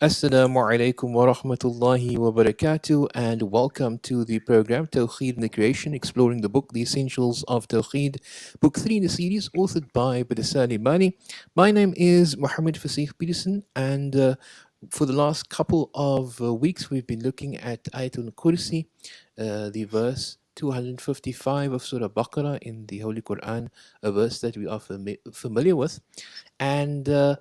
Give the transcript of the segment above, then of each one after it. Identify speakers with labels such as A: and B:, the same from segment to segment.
A: Assalamu alaikum wa rahmatullahi wa barakatuh, and welcome to the program Tawhid and the Creation, exploring the book The Essentials of Tawhid, book 3 in the series, authored by Badasani Bani. My name is Muhammad Fasih Peterson, and for the last couple of weeks, we've been looking at Ayatul Kursi, the verse 255 of Surah Baqarah in the Holy Quran, a verse that we are familiar with. And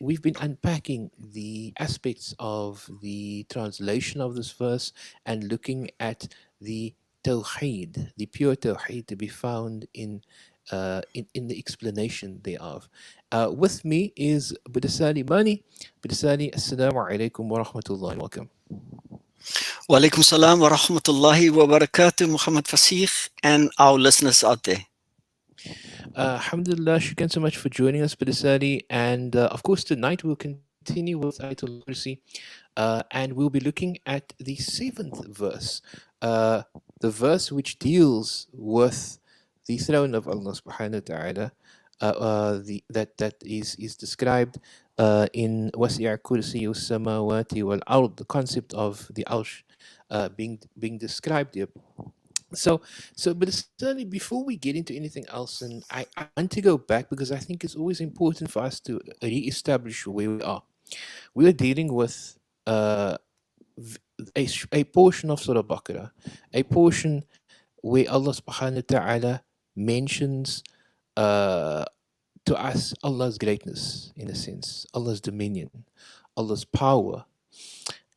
A: we've been unpacking the aspects of the translation of this verse and looking at the Tawheed, the pure Tawheed to be found in the explanation thereof. With me is Budasali Mani. Budasali, Assalamu alaikum wa rahmatullahi. Welcome.
B: Wa alaikum salam wa rahmatullahi wa barakatuh, Muhammad Fasih, and our listeners out there.
A: Alhamdulillah, shukran so much for joining us, Budasali. And of course, tonight we'll continue with Ayatul Kursi. And we'll be looking at the seventh verse, the verse which deals with the throne of Allah subhanahu wa ta'ala, that is described in wasi'a kursi samawati wal ard, the concept of the arsh being described here. But certainly before we get into anything else, and I want to go back because I think it's always important for us to re-establish where we are. We are dealing with uh, a portion of Surah Baqarah, a portion where Allah subhanahu wa ta'ala mentions uh, to us Allah's greatness, in a sense, Allah's dominion, Allah's power.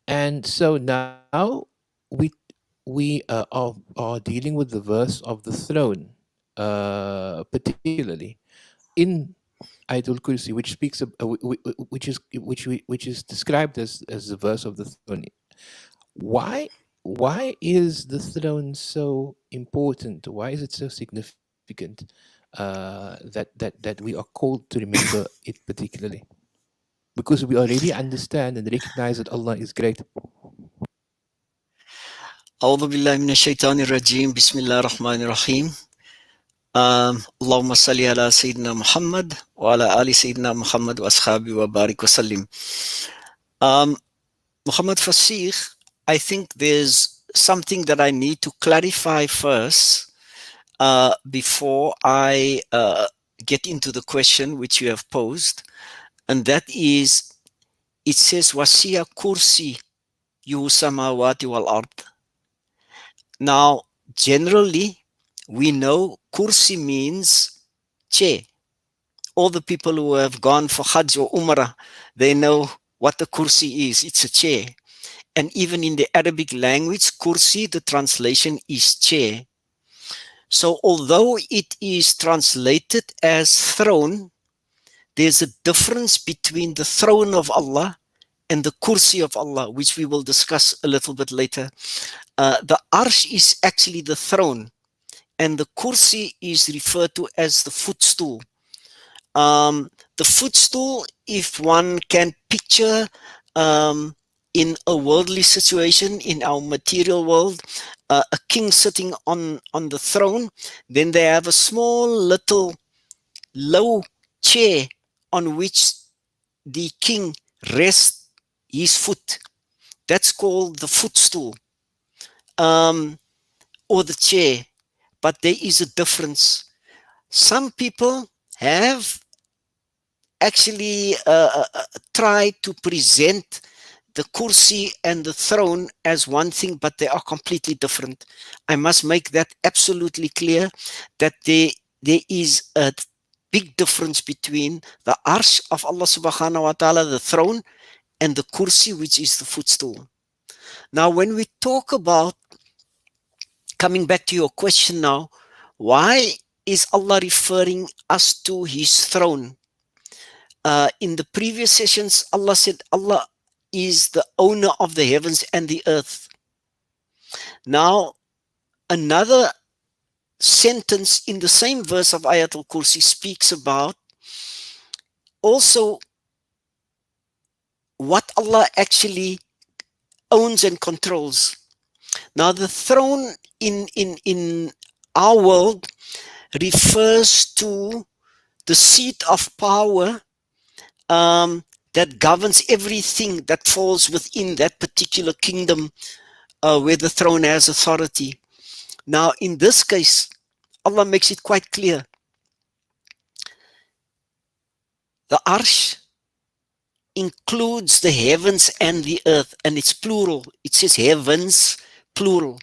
A: And so now we we are dealing with the verse of the throne, particularly in Ayatul Kursi, which speaks of, which is described as the verse of the throne. Why is the throne so important? Why is it so significant that we are called to remember it particularly? Because we already understand and recognize that Allah is great.
B: A'udhu billahi minash shaitanir rajim. Bismillah ar-Rahman ar-Rahim. Allahumma salli ala Sayyidina Muhammad wa ala ali Sayyidina Muhammad wa ashabi wa barik wa sallim. Muhammad Fasih, I think there's something that I need to clarify first before I get into the question which you have posed, and that is, it says wasiya kursi yu samawati wal ard. Now, generally, we know kursi means chair. All the people who have gone for Hajj or Umrah, they know what the kursi is. It's a chair. And even in the Arabic language, kursi, the translation is chair. So although it is translated as throne, there's a difference between the throne of Allah and the kursi of Allah, which we will discuss a little bit later. The arsh is actually the throne, and the kursi is referred to as the footstool. The footstool, if one can picture in a worldly situation, in our material world, a king sitting on the throne, then they have a small little low chair on which the king rests his foot. That's called the footstool, or the chair. But there is a difference. Some people have actually tried to present the kursi and the throne as one thing, but they are completely different. I must make that absolutely clear, that there is a big difference between the arsh of Allah subhanahu wa ta'ala, the throne, and the kursi, which is the footstool. Now, when we talk about, coming back to your question now, why is Allah referring us to his throne? In the previous sessions, Allah said Allah is the owner of the heavens and the earth. Now, another sentence in the same verse of Ayatul Kursi speaks about also what Allah actually owns and controls. Now, the throne in our world refers to the seat of power that governs everything that falls within that particular kingdom where the throne has authority. Now, in this case, Allah makes it quite clear. The arsh includes the heavens and the earth, and it's plural. It says heavens, plural.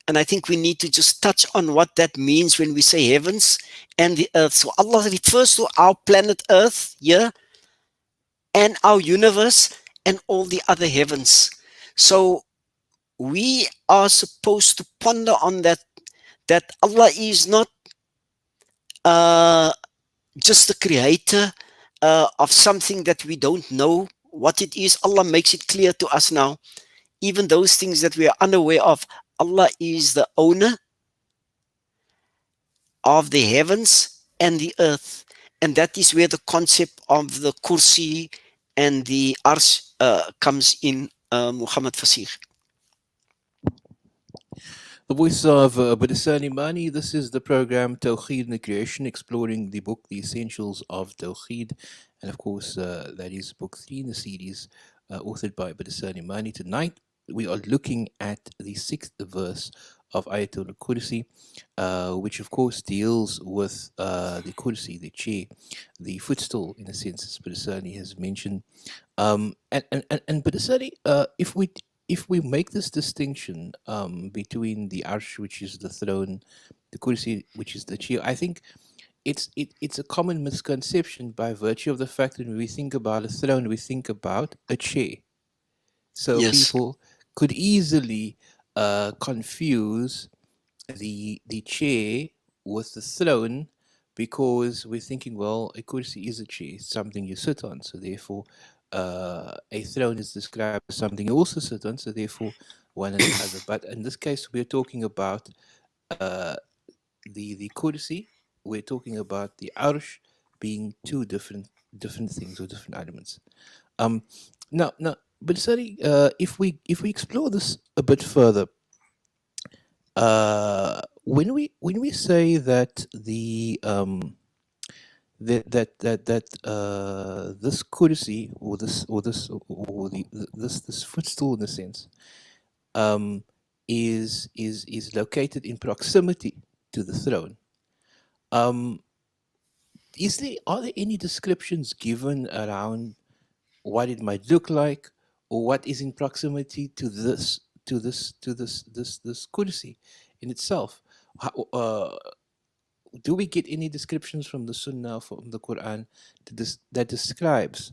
B: And I think we need to just touch on what that means when we say heavens and the earth. So Allah refers to our planet Earth here and our universe and all the other heavens. So we are supposed to ponder on that Allah is not uh, just the creator of something that we don't know what it is. Allah makes it clear to us now. Even those things that we are unaware of, Allah is the owner of the heavens and the earth. And that is where the concept of the kursi and the arsh comes in, Muhammad Fasih.
A: The voice of Badasani Mani. This is the program Tawhid and the Creation, exploring the book The Essentials of Tawhid. And of course, that is book 3 in the series, authored by Badasani Mani. Tonight, we are looking at the 6th verse of Ayatul Kursi, which of course deals with the kursi, the chair, the footstool, in a sense, as Badasani has mentioned. And Badasani, if we make this distinction between the arsh, which is the throne, the kursi, which is the chair, I think it's a common misconception by virtue of the fact that when we think about a throne, we think about a chair. So
B: Yes.
A: people could easily confuse the chair with the throne, because we're thinking, well, a kursi is a chair, it's something you sit on. So therefore, a throne is described as something you also sit on. So therefore, one and the other. But in this case, we're talking about uh, the kursi. We're talking about the arsh being two different things or different elements. Um, now, but sorry, if we explore this a bit further, when we say that this kursi, or this footstool, in a sense, um, is located in proximity to the throne. Um, are there any descriptions given around what it might look like, or what is in proximity to this kursi in itself? Do we get any descriptions from the Sunnah, from the Quran, that describes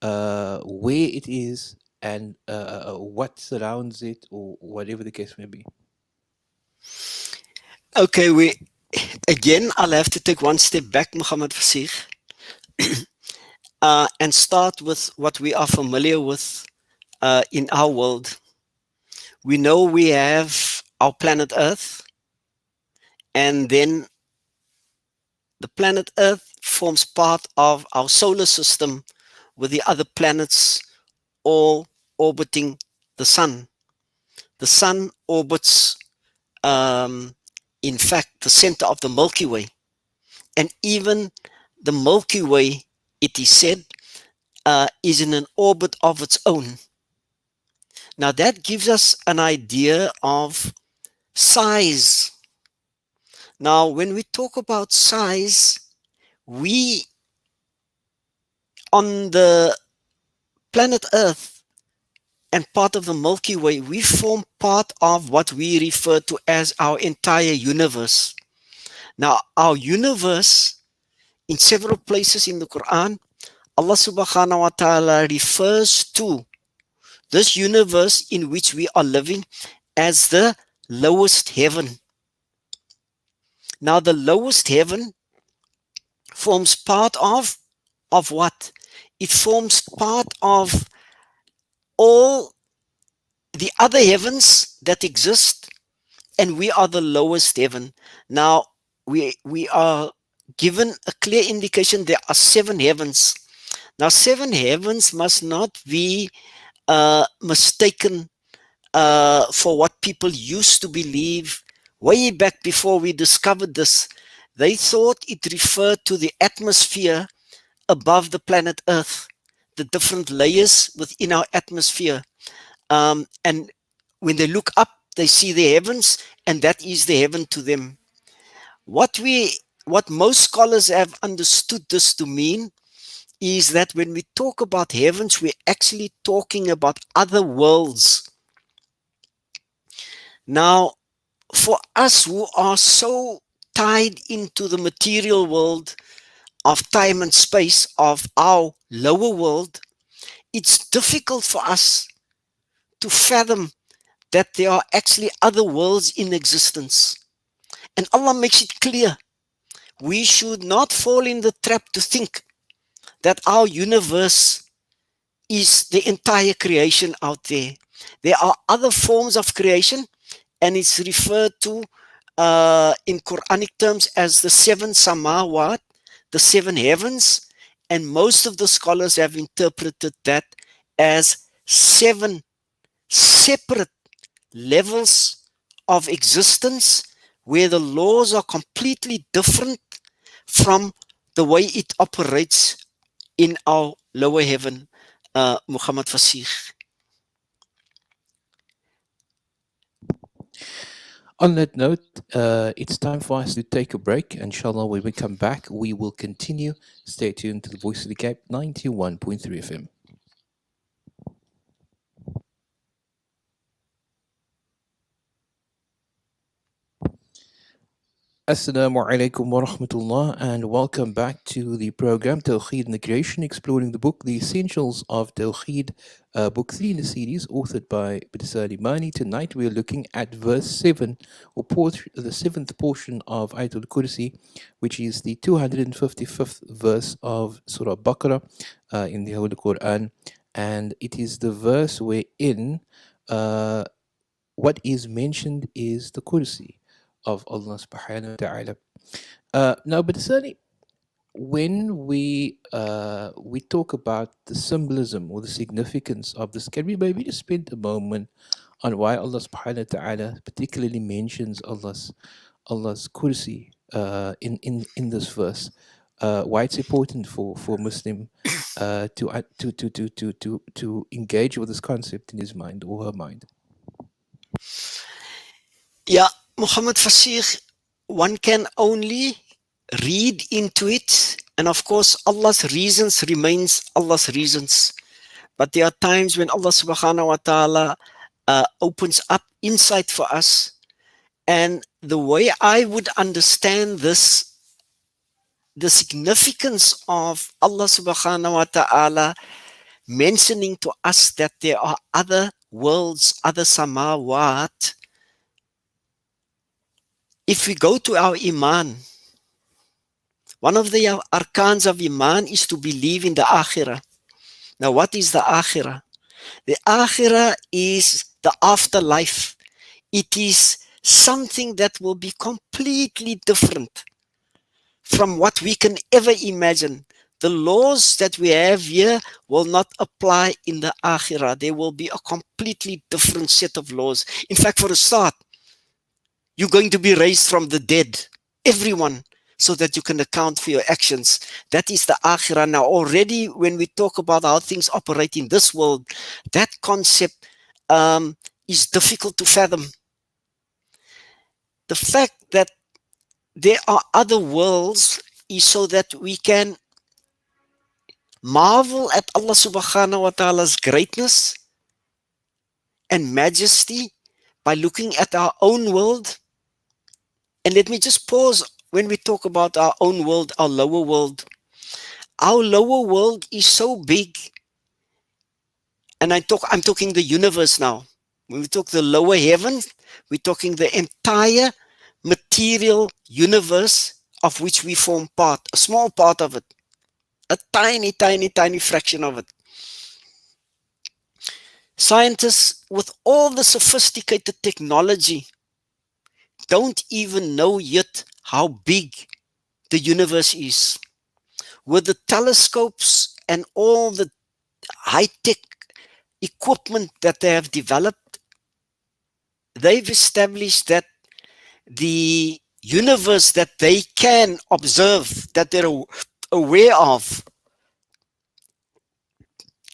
A: where it is and what surrounds it, or whatever the case may be?
B: Okay, again, I'll have to take one step back, Muhammad Fasih, and start with what we are familiar with in our world. We know we have our planet Earth, and then the planet Earth forms part of our solar system, with the other planets all orbiting the sun. The sun orbits, in fact, the center of the Milky Way. And even the Milky Way, it is said, is in an orbit of its own. Now, that gives us an idea of size. Now, when we talk about size, we on the planet Earth and part of the Milky Way, we form part of what we refer to as our entire universe. Now, our universe, in several places in the Quran, Allah subhanahu wa ta'ala refers to this universe in which we are living as the lowest heaven. Now, the lowest heaven forms part of what? It forms part of all the other heavens that exist, and we are the lowest heaven. Now, we are given a clear indication there are 7 heavens. Now, 7 heavens must not be mistaken for what people used to believe way back before we discovered this. They thought it referred to the atmosphere above the planet Earth. the different layers within our atmosphere. And when they look up, they see the heavens, and that is the heaven to them. What we what most scholars have understood this to mean is that when we talk about heavens, we're actually talking about other worlds. Now, for us who are so tied into the material world of time and space of our lower world, it's difficult for us to fathom that there are actually other worlds in existence. And Allah makes it clear we should not fall in the trap to think that our universe is the entire creation out there. There are other forms of creation, and it's referred to in Quranic terms as the seven samawat, the seven heavens, and most of the scholars have interpreted that as seven separate levels of existence where the laws are completely different from the way it operates in our lower heaven. Muhammad Fasih.
A: On that note, it's time for us to take a break. Inshallah, when we come back, we will continue. Stay tuned to the Voice of the Cape 91.3 FM. Assalamu alaikum wa rahmatullah, and welcome back to the program Tawhid and the Creation, exploring the book The Essentials of Tawhid, book 3 in the series, authored by Badisari Mani. Tonight we are looking at verse 7, or the seventh portion of Ayatul Kursi, which is the 255th verse of Surah Baqarah in the Holy Quran, and it is the verse wherein what is mentioned is the Kursi of Allah subhanahu wa ta'ala. Now, but certainly when we talk about the symbolism or the significance of this, can we maybe just spend a moment on why Allah subhanahu wa ta'ala particularly mentions Allah's kursi in this verse? Why it's important for Muslim to engage with this concept in his mind or her mind.
B: Yeah, Muhammad Fasih, one can only read into it, and of course Allah's reasons remains Allah's reasons. But there are times when Allah subhanahu wa ta'ala opens up insight for us. And the way I would understand this, the significance of Allah subhanahu wa ta'ala mentioning to us that there are other worlds, other samawat. If we go to our iman, one of the arkans of iman is to believe in the akhirah. Now, what is the akhirah? The akhirah is the afterlife. It is something that will be completely different from what we can ever imagine. The laws that we have here will not apply in the akhirah. There will be a completely different set of laws. In fact, for a start, you're going to be raised from the dead, everyone, so that you can account for your actions. That is the akhirah. Now, already when we talk about how things operate in this world, that concept is difficult to fathom. The fact that there are other worlds is so that we can marvel at Allah subhanahu wa ta'ala's greatness and majesty by looking at our own world. And let me just pause when we talk about our own world, our lower world. Our lower world is so big, and I'm talking the universe now. When we talk the lower heaven, we're talking the entire material universe of which we form part, a small part of it, a tiny, tiny, tiny fraction of it. Scientists, with all the sophisticated technology, don't even know yet how big the universe is. With the telescopes and all the high-tech equipment that they have developed, they've established that the universe that they can observe, that they're aware of,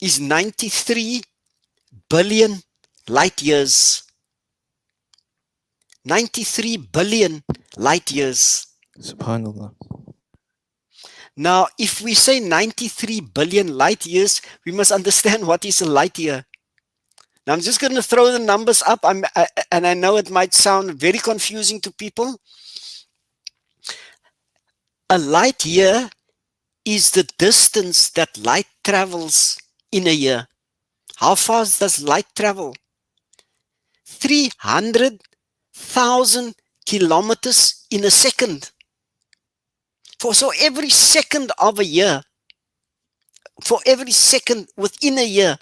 B: is 93 billion light years. 93 billion light years.
A: Subhanallah.
B: Now, if we say 93 billion light years, we must understand what is a light year. Now, I'm just going to throw the numbers up, and I know it might sound very confusing to people. A light year is the distance that light travels in a year. How fast does light travel? 300,000 kilometers in a second. So every second of a year, for every second within a year,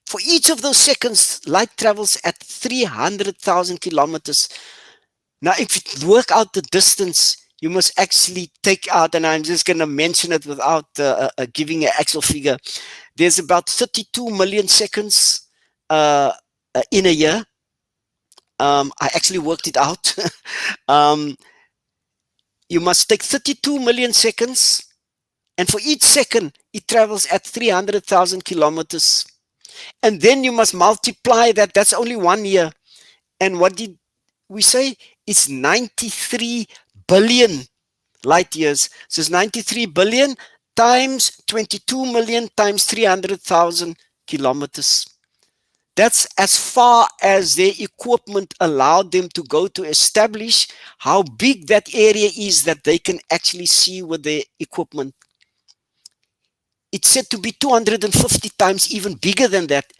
B: for each of those seconds, light travels at 300,000 kilometers. Now, if you work out the distance, you must actually take out, and I'm just going to mention it without giving an actual figure. There's about 32 million seconds in a year. I actually worked it out. You must take 32 million seconds, and for each second, it travels at 300,000 kilometers. And then you must multiply that. That's only 1 year. And what did we say? It's 93 billion light years. So it's 93 billion times 22 million times 300,000 kilometers. That's as far as their equipment allowed them to go to establish how big that area is that they can actually see with their equipment. It's said to be 250 times even bigger than that.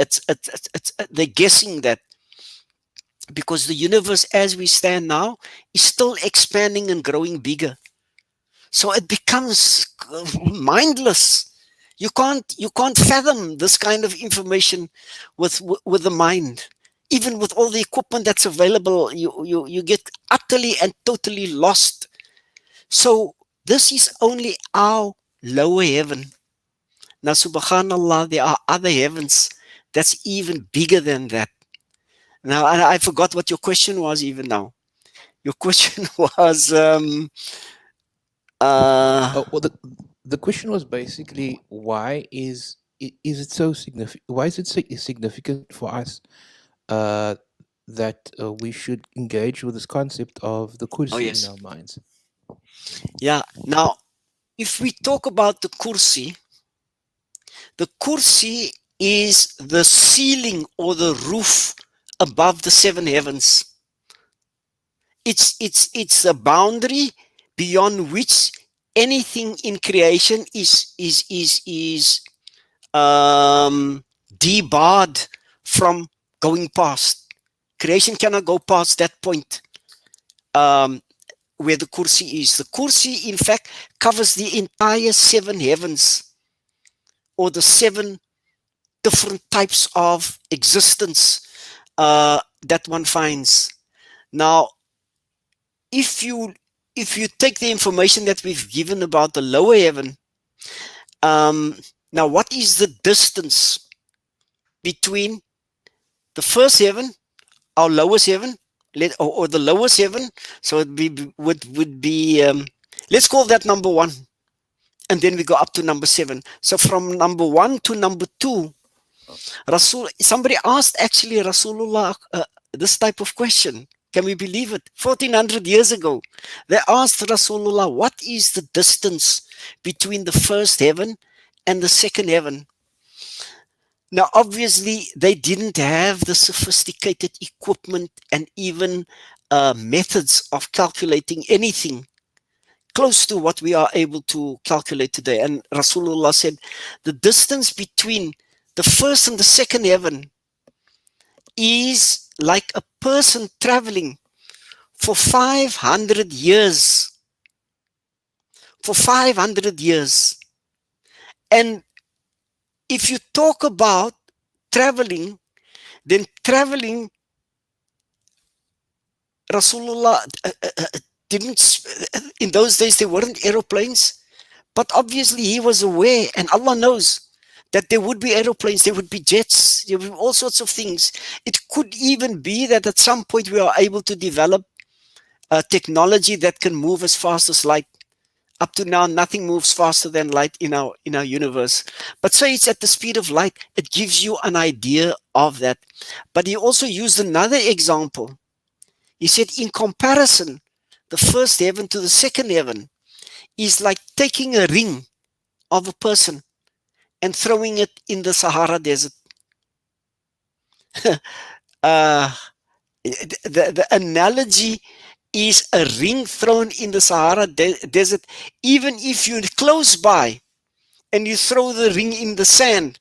B: They're guessing that, because the universe as we stand now is still expanding and growing bigger. So it becomes mindless. You can't fathom this kind of information with the mind. Even with all the equipment that's available, you get utterly and totally lost. So this is only our lower heaven. Now, subhanallah, there are other heavens that's even bigger than that. Now, I forgot what your question was even now. Your question was...
A: Well, the question was basically, why is it so significant? Why is it significant for us uh, that we should engage with this concept of the
B: oh,
A: kursi in
B: yes.
A: our minds?
B: Yeah. Now, if we talk about the kursi is the ceiling or the roof above the seven heavens. It's a boundary beyond which anything in creation is debarred from going past. Creation cannot go past that point where the kursi is. The kursi, in fact, covers the entire seven heavens, or the seven different types of existence that one finds. Now, if you take the information that we've given about the lower heaven, now what is the distance between the first heaven, our lowest heaven, or the lowest heaven? So it would be let's call that number 1, and then we go up to number 7. So from number 1 to number 2, somebody asked actually Rasulullah this type of question. Can we believe it? 1400 years ago, they asked Rasulullah, what is the distance between the first heaven and the second heaven? Now, obviously, they didn't have the sophisticated equipment and even methods of calculating anything close to what we are able to calculate today. And Rasulullah said, the distance between the first and the second heaven is like a person traveling for 500 years. For 500 years. And if you talk about traveling, then traveling, Rasulullah didn't, in those days there weren't aeroplanes, but obviously he was aware, and Allah knows, that there would be aeroplanes, there would be jets, there would be all sorts of things. It could even be that at some point we are able to develop technology that can move as fast as light. Up to now, nothing moves faster than light in our universe. But say it's at the speed of light, it gives you an idea of that. But he also used another example. He said, in comparison, the first heaven to the second heaven is like taking a ring of a person and throwing it in the Sahara Desert. uh, the analogy is a ring thrown in the Sahara Desert. Even if you're close by and you throw the ring in the sand,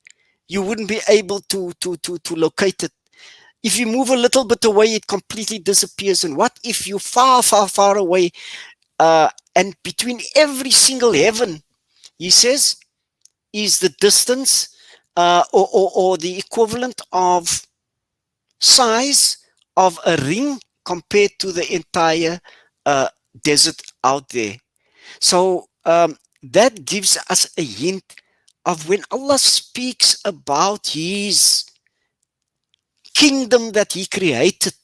B: you wouldn't be able to locate it. If you move a little bit away, it completely disappears. And what if you far, far, far away? And between every single heaven, he says, is the distance or the equivalent of size of a ring compared to the entire uh, desert out there. So that gives us a hint of when Allah speaks about His kingdom that He created,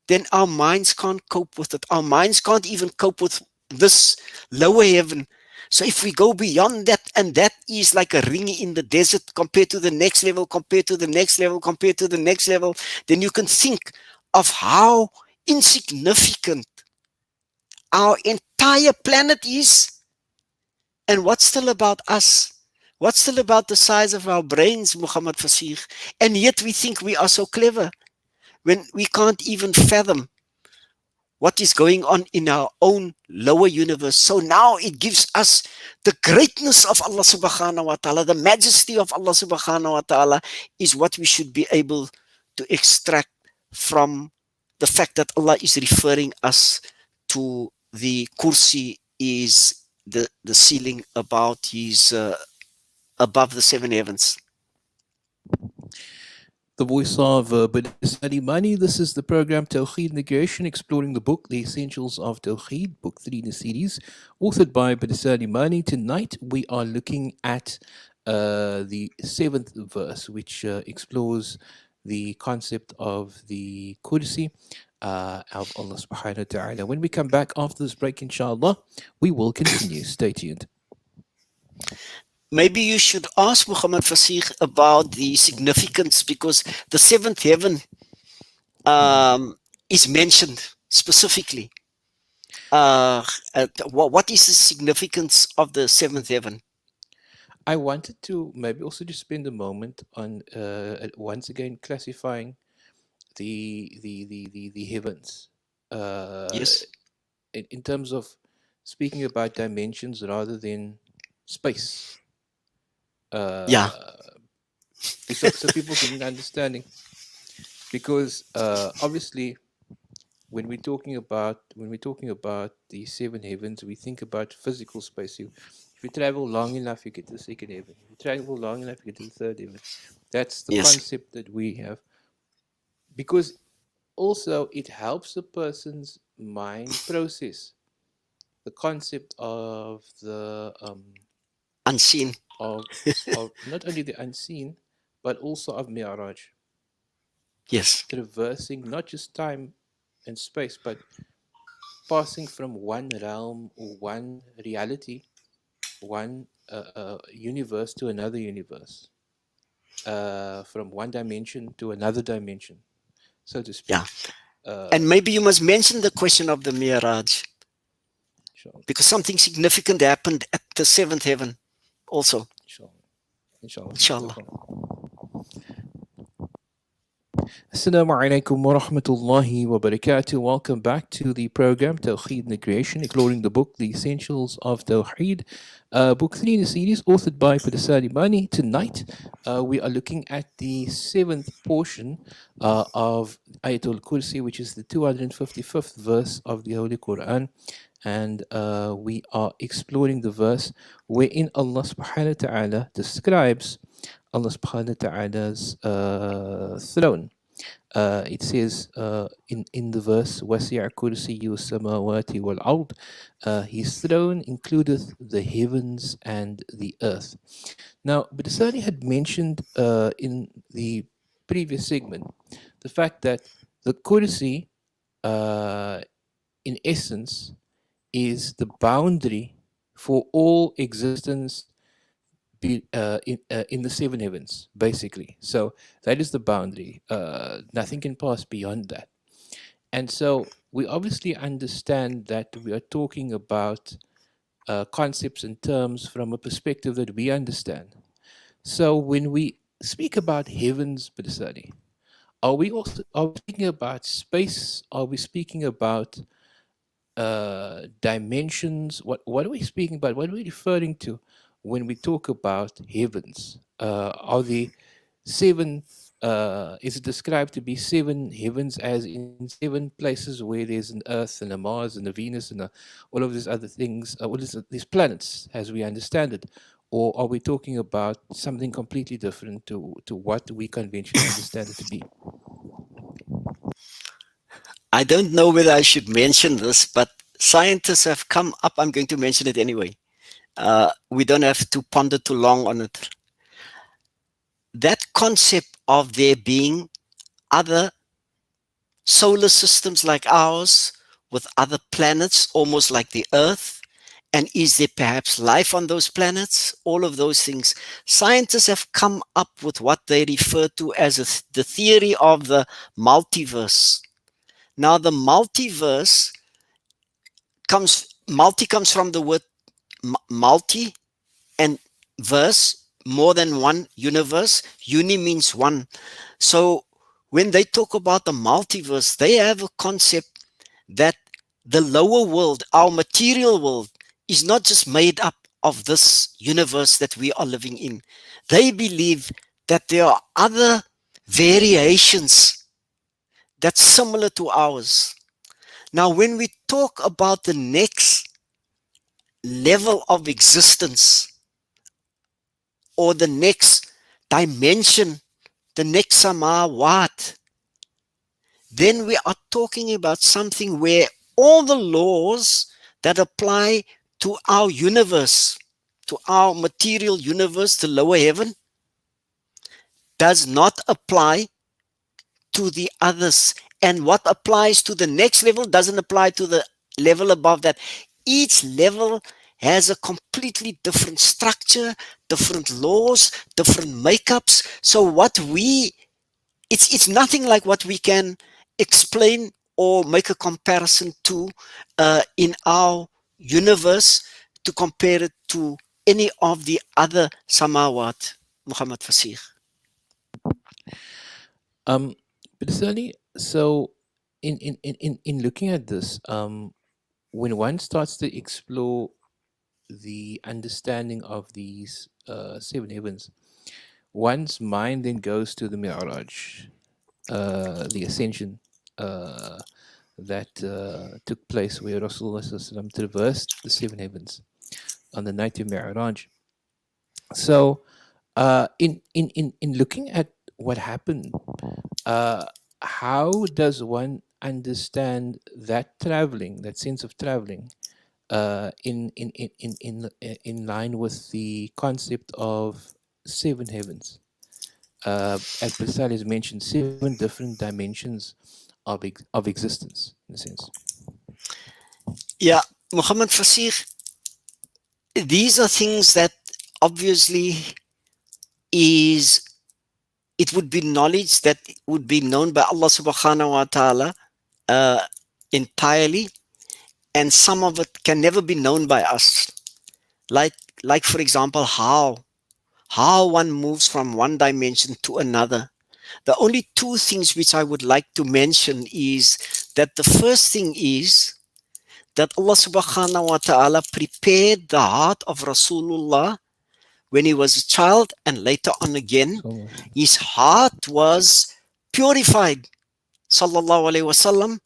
B: then our minds can't cope with it. Our minds can't even cope with this lower heaven. So if we go beyond that, and that is like a ring in the desert compared to the next level, compared to the next level, compared to the next level, then you can think of how insignificant our entire planet is. And what's still about us? What's still about the size of our brains, Muhammad Fasih? And yet we think we are so clever when we can't even fathom what is going on in our own lower universe. So now it gives us the greatness of Allah subhanahu wa ta'ala, the majesty of Allah subhanahu wa ta'ala is what we should be able to extract from the fact that Allah is referring us to the kursi, is the ceiling about his above the seven heavens.
A: The voice of Badisani Mani. This is the program Tawhid Negation, exploring the book The Essentials of Tawhid, book 3 in the series, authored by Badisani Mani. Tonight we are looking at the seventh verse, which explores the concept of the kursi of Allah subhanahu wa ta'ala. When we come back after this break, inshallah, we will continue. Stay tuned.
B: Maybe you should ask Muhammad Fasih about the significance, because the seventh heaven is mentioned specifically. What is the significance of the seventh heaven?
A: I wanted to maybe also just spend a moment on once again classifying the heavens
B: Yes.
A: in terms of speaking about dimensions rather than space.
B: Yeah.
A: So people get an understanding, because obviously when we're talking about the seven heavens, we think about physical space. If you travel long enough, you get to the second heaven. If you travel long enough, you get to the third heaven. That's the
B: Yes.
A: concept that we have, because also it helps a person's mind process the concept of the
B: Unseen.
A: of not only the unseen but also of mi'raj,
B: Yes.
A: traversing not just time and space, but passing from one realm or one reality, one universe to another universe, from one dimension to another dimension, so to
B: Yeah.
A: speak. Uh,
B: And maybe you must mention the question of the Miraj,
A: inshallah,
B: because something significant happened at the seventh heaven also.
A: inshallah, inshallah. No
B: Inshallah.
A: problem. Assalamu alaikum wa rahmatullahi wa barakatuh. Welcome back to the program Tawhid Negation, exploring the book The Essentials of Tawhid, book 3 in the series, authored by Padasari Mani. Tonight, we are looking at the seventh portion of Ayatul Kursi, which is the 255th verse of the Holy Quran. And we are exploring the verse wherein Allah subhanahu wa ta'ala describes Allah subhanahu wa ta'ala's throne. It says in the verse, وَسِعَ كُرْسِيُّ السَّمَاوَاتِ وَالْأَرْضِ. His throne includeth the heavens and the earth. Now, Badasani had mentioned in the previous segment the fact that the kursi, in essence, is the boundary for all existence in the seven heavens, basically. So that is the boundary. Nothing can pass beyond that. And so we obviously understand that we are talking about concepts and terms from a perspective that we understand. So when we speak about heavens, Bidasani, are we speaking about space? Are we speaking about dimensions? What are we speaking about? What are we referring to when we talk about heavens? Are the seven? Is it described to be seven heavens, as in seven places where there's an Earth and a Mars and a Venus and all of these other things, these planets, as we understand it? Or are we talking about something completely different to what we conventionally understand it to be?
B: I don't know whether I should mention this, but scientists have come up. I'm going to mention it anyway. We don't have to ponder too long on it. That concept of there being other solar systems like ours with other planets, almost like the Earth, and is there perhaps life on those planets? All of those things. Scientists have come up with what they refer to as the theory of the multiverse. Now, the multiverse comes from the word multi, and verse, more than one universe. Uni means one. So when they talk about the multiverse, they have a concept that the lower world, our material world, is not just made up of this universe that we are living in. They believe that there are other variations that's similar to ours. Now, when we talk about the next level of existence, or the next dimension, the next samawat, then we are talking about something where all the laws that apply to our universe, to our material universe, the lower heaven, does not apply to the others. And what applies to the next level doesn't apply to the level above that. Each level has a completely different structure, different laws, different makeups. So it's nothing like what we can explain or make a comparison to in our universe, to compare it to any of the other samawat. Muhammad Fasih.
A: Um, but certainly, so in looking at this, when one starts to explore the understanding of these seven heavens, one's mind then goes to the Mi'raj, the ascension that took place where Rasulullah SAW traversed the seven heavens on the night of Mi'raj. So, in looking at what happened, uh, how does one understand that traveling, that sense of traveling, in line with the concept of seven heavens? As Basal has mentioned, seven different dimensions of existence, in a sense.
B: Yeah, Muhammad Fasih, these are things that obviously is it would be knowledge that would be known by Allah subhanahu wa ta'ala uh, entirely, and some of it can never be known by us. Like like for example, how one moves from one dimension to another. The only two things which I would like to mention is that the first thing is that Allah subhanahu wa ta'ala prepared the heart of Rasulullah when he was a child, and later on again,
A: So,
B: his heart was purified, sallallahu alaihi wasallam,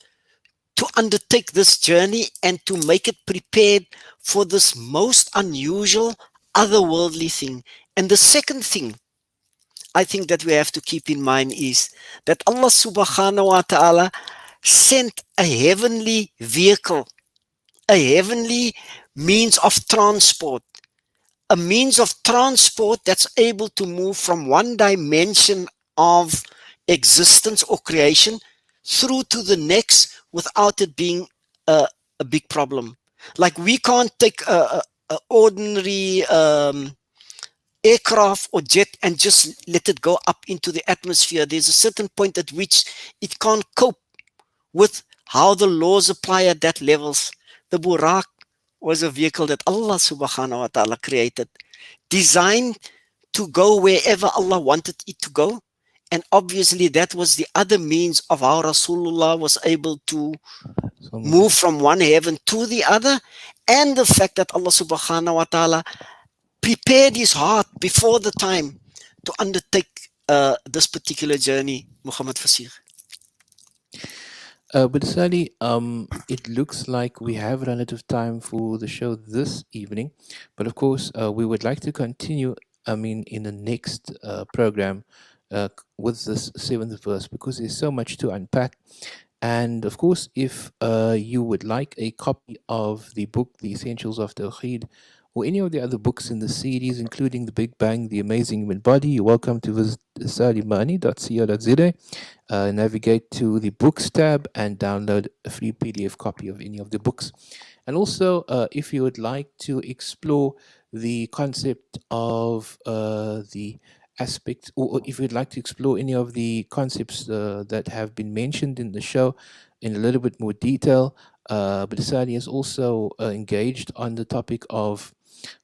B: to undertake this journey and to make it prepared for this most unusual, otherworldly thing. And the second thing I think that we have to keep in mind is that Allah subhanahu wa ta'ala sent a heavenly vehicle, a heavenly means of transport, a means of transport that's able to move from one dimension of existence or creation through to the next without it being a, a big problem. Like we can't take ordinary aircraft or jet and just let it go up into the atmosphere. There's a certain point at which it can't cope with how the laws apply at that levels. The Burak was a vehicle that Allah subhanahu wa ta'ala created, designed to go wherever Allah wanted it to go. And obviously that was the other means of how Rasulullah was able to move from one heaven to the other. And the fact that Allah subhanahu wa ta'ala prepared his heart before the time to undertake this particular journey, Muhammad Fasir.
A: But Sally, it looks like we have run out of time for the show this evening. But of course, we would like to continue, I mean, in the next program with this seventh verse because there's so much to unpack. And of course, if you would like a copy of the book, The Essentials of Tawhid, or any of the other books in the series, including The Big Bang, The Amazing Human Body, you're welcome to visit salimani.co.za. Navigate to the books tab and download a free PDF copy of any of the books. And also, if you would like to explore the concept of the aspects, or if you'd like to explore any of the concepts that have been mentioned in the show in a little bit more detail, Badisani is also engaged on the topic of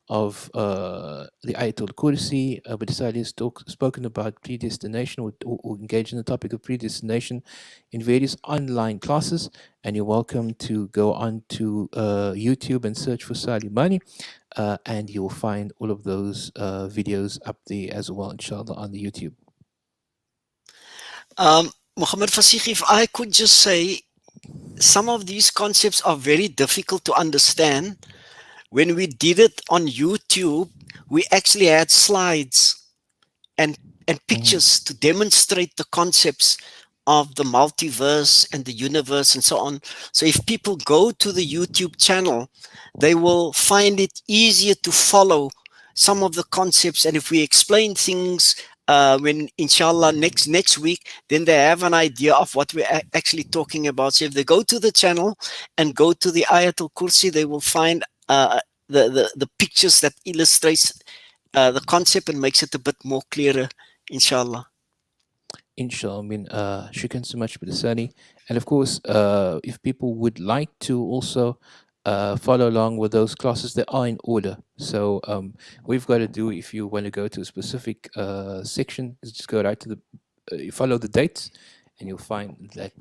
A: the Ayatul Kursi. Badisani has spoken about predestination or engaged in the topic of predestination in various online classes. And you're welcome to go on to YouTube and search for Salimani, and you'll find all of those videos up there as well, inshallah, on the YouTube.
B: Muhammad Fasih, if I could just say, some of these concepts are very difficult to understand. When we did it on YouTube, we actually had slides and pictures to demonstrate the concepts of the multiverse and the universe and so on. So if people go to the YouTube channel, they will find it easier to follow some of the concepts. And if we explain things when inshallah next week, then they have an idea of what we're actually talking about. So if they go to the channel and go to the Ayatul Kursi, they will find the pictures that illustrates the concept and makes it a bit more clearer, inshallah.
A: Inshallah, I mean, shukran so much, Badisani. And of course, if people would like to also follow along with those classes, they are in order. So we've got to do, if you want to go to a specific section, is just go right to the, you follow the dates, and you'll find that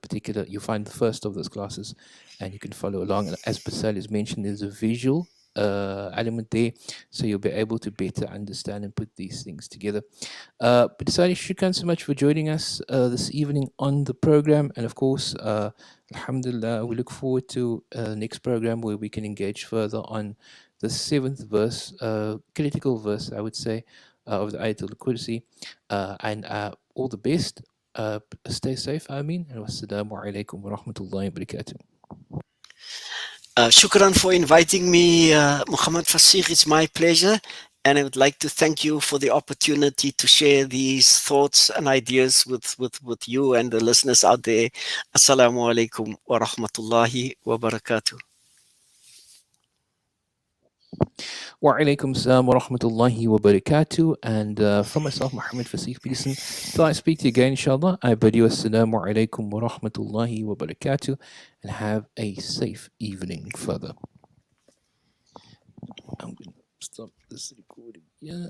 A: particular, you'll find the first of those classes, and you can follow along. And as Basal has mentioned, there's a visual element there, so you'll be able to better understand and put these things together. But Sari, shukran so much for joining us this evening on the program. And of course, alhamdulillah, we look forward to next program where we can engage further on the seventh verse, critical verse, I would say, of the Ayatul Kursi. And all the best. Stay safe, Ameen. And wassalamu alaikum wa rahmatullahi wa barakatuh.
B: Shukran for inviting me, Muhammad Fasih. It's my pleasure. And I would like to thank you for the opportunity to share these thoughts and ideas with you and the listeners out there. Assalamu alaikum wa rahmatullahi wa barakatuh.
A: Wa alaikum salam wa rahmatullahi wa barakatuh. And from myself, Muhammad Fasih Peterson, till I speak to you again, inshallah, I bid you assalamu alaikum wa rahmatullahi wa barakatuh, and have a safe evening further. I'm going to stop this recording. Yeah.